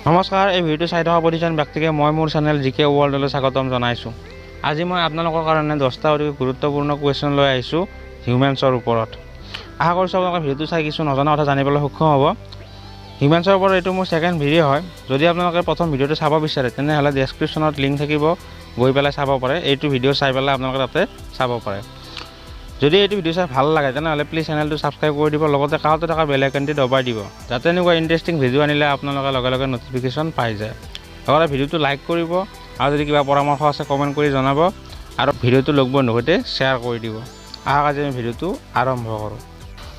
নমস্কাৰ, এই ভিডিঅ'টো চাই থকা প্ৰতিজন ব্যক্তিকে মই মোৰ চেনেল জিকে ৱৰ্ল্ডলৈ স্বাগতম জনাইছোঁ। আজি মই আপোনালোকৰ কাৰণে 10টা অতি গুৰুত্বপূৰ্ণ কুৱেশ্যন লৈ আহিছোঁ হিউমেন্সৰ ওপৰত। আশা কৰিছোঁ আপোনালোকে ভিডিঅ'টো চাই কিছু নজনা কথা জানিবলৈ সক্ষম হ'ব। হিউমেন্সৰ ওপৰত এইটো মোৰ ছেকেণ্ড ভিডিঅ' হয়। যদি আপোনালোকে প্ৰথম ভিডিঅ'টো চাব বিচাৰে তেনেহ'লে ডেছক্ৰিপশ্যনত লিংক থাকিব, গৈ পেলাই চাব পাৰে। এইটো ভিডিঅ' চাই পেলাই আপোনালোকে তাতে চাব পাৰে। যদি এইটো ভিডিঅ' চাই ভাল লাগে তেনেহ'লে প্লিজ চেনেলটো ছাবস্ক্ৰাইব কৰি দিব, লগতে কাষতে থকা বেল আইকনটি দবাই দিব, যাতে এনেকুৱা ইণ্টাৰেষ্টিং ভিডিঅ' আনিলে আপোনালোকে লগে লগে নটিফিকেশ্যন পাই যায়। লগতে ভিডিঅ'টো লাইক কৰিব আৰু যদি কিবা পৰামৰ্শ আছে কমেণ্ট কৰি জনাব আৰু ভিডিঅ'টো লগ বন্ধুৰ সৈতে শ্বেয়াৰ কৰি দিব। আহক আজি আমি ভিডিঅ'টো আৰম্ভ কৰোঁ।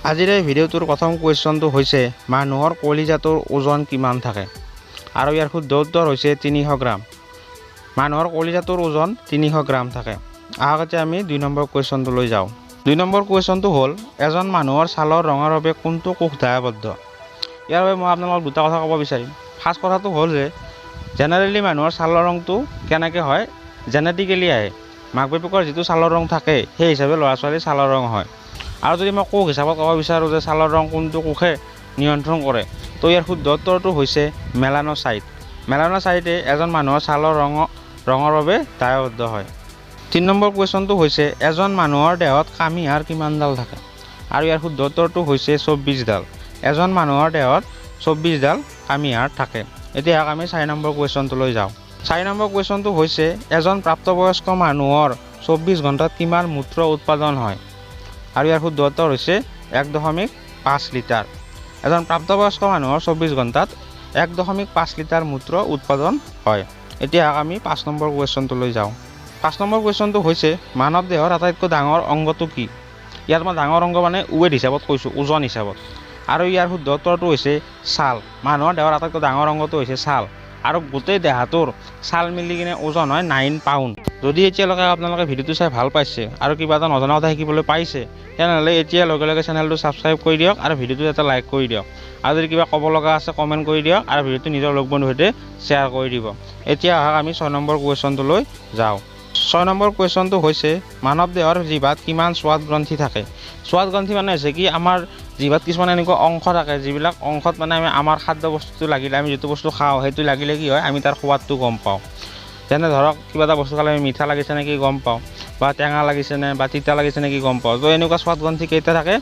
আজিৰ এই ভিডিঅ'টোৰ প্ৰথম কুৱেশ্যনটো হৈছে মানুহৰ কলিজাটোৰ ওজন কিমান থাকে, আৰু ইয়াৰ শুদ্ধ উত্তৰ হৈছে 300 গ্ৰাম। মানুহৰ কলিজাটোৰ ওজন 300 গ্ৰাম থাকে। আহক এতিয়া আমি 2 নম্বৰ কুৱেশ্যনটো লৈ যাওঁ। 2 নম্বৰ কুৱেশ্যনটো হ'ল এজন মানুহৰ ছালৰ ৰঙৰ বাবে কোনটো কোষ দায়বদ্ধ। ইয়াৰ বাবে মই আপোনালোকক দুটা কথা ক'ব বিচাৰিম। ফাৰ্ষ্ট কথাটো হ'ল যে জেনেৰেলি মানুহৰ ছালৰ ৰংটো কেনেকৈ হয়, জেনেটিকেলি আহে। মাক বাপেকৰ যিটো ছালৰ ৰং থাকে সেই হিচাপে ল'ৰা ছোৱালীৰ ছালৰ ৰং হয়। আৰু যদি মই কোষ হিচাপত ক'ব বিচাৰোঁ যে ছালৰ ৰং কোনটো কোষে নিয়ন্ত্ৰণ কৰে, তো ইয়াৰ শুদ্ধ উত্তৰটো হৈছে মেলান'চাইট। মেলান'চাইটে এজন মানুহৰ ছালৰ ৰঙৰ বাবে দায়বদ্ধ হয়। 3 নম্বৰ কুৱেশ্যনটো হৈছে এজন মানুহৰ দেহত কামি হাড় কিমানডাল থাকে, আৰু ইয়াৰ শুদ্ধ উত্তৰটো হৈছে 24ডাল। এজন মানুহৰ দেহত 24ডাল কামি হাড় থাকে। এতিয়া আমি 4 নম্বৰ কুৱেশ্যনটোলৈ যাওঁ। 4 নম্বৰ কুৱেশ্যনটো হৈছে এজন প্ৰাপ্তবয়স্ক মানুহৰ 24 ঘণ্টাত কিমান মূত্ৰ উৎপাদন হয়, আৰু ইয়াৰ শুদ্ধ উত্তৰ হৈছে 1.5 লিটাৰ। এজন প্ৰাপ্তবয়স্ক মানুহৰ 24 ঘণ্টাত 1.5 লিটাৰ মূত্ৰ উৎপাদন হয়। এতিয়া আমি 5 নম্বৰ কুৱেশ্যনটোলৈ যাওঁ। 5 নম্বৰ কুৱেশ্যনটো হৈছে মানৱ দেহৰ আটাইতকৈ ডাঙৰ অংগটো কি। ইয়াত মই ডাঙৰ অংগ মানে ৱেট হিচাপত কৈছোঁ, ওজন হিচাপত, আৰু ইয়াৰ শুদ্ধ উত্তৰটো হৈছে ছাল। মানুহৰ দেহৰ আটাইতকৈ ডাঙৰ অংগটো হৈছে ছাল, আৰু গোটেই দেহাটোৰ ছাল মিলি কিনে ওজন হয় 9 পাউণ্ড। যদি এতিয়ালৈকে আপোনালোকে ভিডিঅ'টো চাই ভাল পাইছে আৰু কিবা এটা নজনা কথা শিকিবলৈ পাইছে তেনেহ'লে এতিয়া লগে লগে চেনেলটো ছাবস্ক্ৰাইব কৰি দিয়ক আৰু ভিডিঅ'টো এটা লাইক কৰি দিয়ক। আৰু যদি কিবা ক'ব লগা আছে কমেণ্ট কৰি দিয়ক আৰু ভিডিঅ'টো নিজৰ লগ বন্ধুৰ সৈতে শ্বেয়াৰ কৰি দিব। এতিয়া আহক আমি 6 নম্বৰ কুৱেশ্যনটোলৈ যাওঁ। 6 নম্বৰ কুৱেশ্যনটো হৈছে মানৱ দেহৰ জিভাত কিমান স্বাদ গ্ৰন্থি থাকে। স্বাদ গ্ৰন্থি মানে হৈছে কি, আমাৰ জিভাত কিছুমান এনেকুৱা অংশ থাকে যিবিলাক অংশত মানে আমাৰ খাদ্য বস্তুটো লাগিলে, আমি যিটো বস্তু খাওঁ সেইটো লাগিলে কি হয়, আমি তাৰ সোৱাদটো গম পাওঁ। যেনে ধৰক কিবা এটা বস্তু খালে আমি মিঠা লাগিছে নেকি গম পাওঁ, বা টেঙা লাগিছেনে বা তিতা লাগিছে নেকি গম পাওঁ। তো এনেকুৱা স্বাদ গ্ৰন্থি কেইটা থাকে,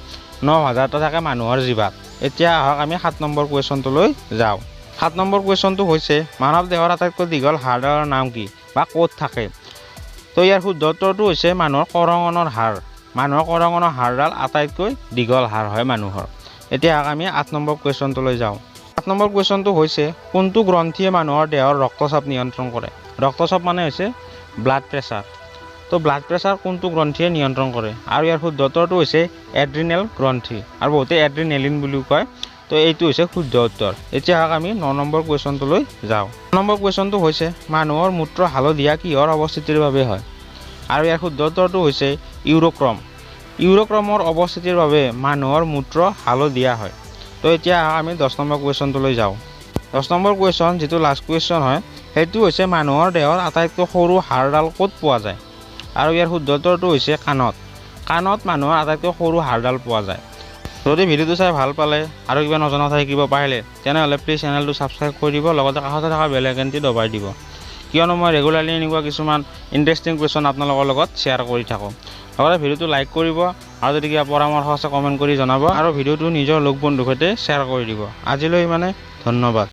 9000টা থাকে মানুহৰ জিভাত। এতিয়া আহক আমি 7 নম্বৰ কুৱেশ্যনটোলৈ যাওঁ। 7 নম্বৰ কুৱেশ্যনটো হৈছে মানৱ দেহৰ আটাইতকৈ দীঘল হাড়ডালৰ নাম কি বা ক'ত থাকে। তো ইয়াৰ শুদ্ধ উত্তৰটো হৈছে মানুহৰ কৰঙণৰ হাড়। মানুহৰ কৰঙণৰ হাড়ডাল আটাইতকৈ দীঘল হাড় হয় মানুহৰ। এতিয়া আমি 8 নম্বৰ কুৱেশ্যনটোলৈ যাওঁ। 8 নম্বৰ কুৱেশ্যনটো হৈছে কোনটো গ্ৰন্থিয়ে মানুহৰ দেহৰ ৰক্তচাপ নিয়ন্ত্ৰণ কৰে। ৰক্তচাপ মানে হৈছে ব্লাড প্ৰেছাৰ। তো ব্লাড প্ৰেছাৰ কোনটো গ্ৰন্থিয়ে নিয়ন্ত্ৰণ কৰে, আৰু ইয়াৰ শুদ্ধ উত্তৰটো হৈছে এড্ৰিনেল গ্ৰন্থি, আৰু বহুতে এড্ৰিনেলিন বুলিও কয়। তো এইটো হৈছে শুদ্ধ উত্তৰ। এতিয়া আমি 9 নম্বৰ কুৱেশ্যনটোলৈ যাওঁ। 9 নম্বৰ কুৱেশ্যনটো হৈছে মানুহৰ মূত্ৰ হালধীয়া কিহৰ অৱস্থিতিৰ বাবে হয়, আৰু ইয়াৰ শুদ্ধ উত্তৰটো হৈছে ইউৰোক্ৰম। ইউৰোক্ৰমৰ অৱস্থিতিৰ বাবে মানুহৰ মূত্ৰ হালধীয়া হয়। তো এতিয়া আমি 10 নম্বৰ কুৱেশ্যনটোলৈ যাওঁ। 10 নম্বৰ কুৱেশ্যন, যিটো লাষ্ট কুৱেশ্যন হয়, সেইটো হৈছে মানুহৰ দেহৰ আটাইতকৈ সৰু হাড়ডাল ক'ত পোৱা যায়, আৰু ইয়াৰ শুদ্ধ উত্তৰটো হৈছে কাণত। কাণত মানুহৰ আটাইতকৈ সৰু হাড়ডাল পোৱা যায়। যদি ভিডিঅ'টো চাই ভাল পালে আৰু কিবা নজনা কথা শিকিব পাৰিলে তেনেহ'লে প্লিজ চেনেলটো ছাবস্ক্ৰাইব কৰি দিব, লগতে কাষতে থকা বেল আইকনটি দবাই দিব, কিয়নো মই ৰেগুলাৰলি এনেকুৱা কিছুমান ইণ্টাৰেষ্টিং কুৱেশ্যন আপোনালোকৰ লগত শ্বেয়াৰ কৰি থাকোঁ। লগতে ভিডিঅ'টো লাইক কৰিব, আৰু যদি কিবা পৰামৰ্শ আছে কমেণ্ট কৰি জনাব, আৰু ভিডিঅ'টো নিজৰ লগ বন্ধুৰ সৈতে শ্বেয়াৰ কৰি দিব। আজিলৈ ইমানে, ধন্যবাদ।